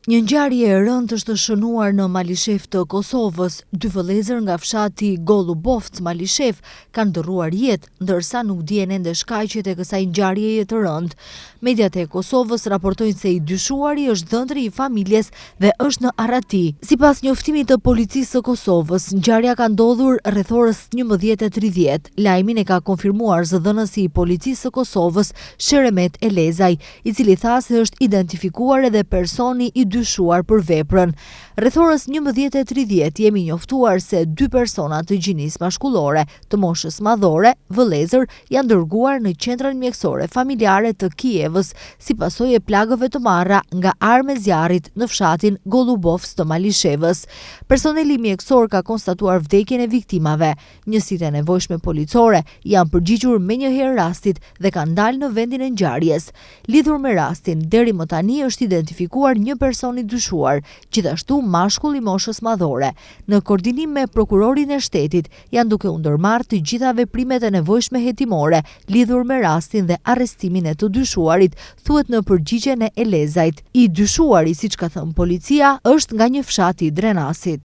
Një ngjarje e rëndë është shënuar në Malishef të Kosovës. 2 vëllezër nga fshati Golubovc, Malishef, kanë dërruar jetë, ndërsa nuk dihen ende shkaqjet e kësaj ngjarjeje të rëndë. Mediat e Kosovës raportojnë se i dyshuari është dhëndri i familjes dhe është në arrati. Sipas njoftimit të policisë së Kosovës, ngjarja ka ndodhur rreth orës 11:30. Lajmin e ka konfirmuar zëdhënësi i policisë së Kosovës, Sheremet Elezaj, i cili tha se është identifikuar edhe personi i dyshuar për veprën. Rreth orës 11:30 jemi njoftuar se 2 persona të gjinisë mashkullore, të moshës madhore, vëllezër, janë dërguar në qendrën mjekësore familjare të Kijevës si pasojë e plagëve të marra nga armë e zjarrit në fshatin Golubovc të Malishevës. Personeli mjekësor ka konstatuar vdekjen e viktimave. Njësitë e nevojshme policore janë përgjigjur menjëherë rastit dhe kanë dalë në vendin e ngjarjes. Lidhur me rastin, deri më tani është identifikuar një person i dyshuar, gjithashtu mashkull i moshës madhore. Në koordinim me prokurorin e shtetit, janë duke u ndërmarrë të gjitha veprimet e nevojshme hetimore lidhur me rastin dhe arrestimin e të dyshuarit, thuhet në përgjigjen e Elezajt. I dyshuari, siç ka thënë policia, është nga një fshat i Drenasit.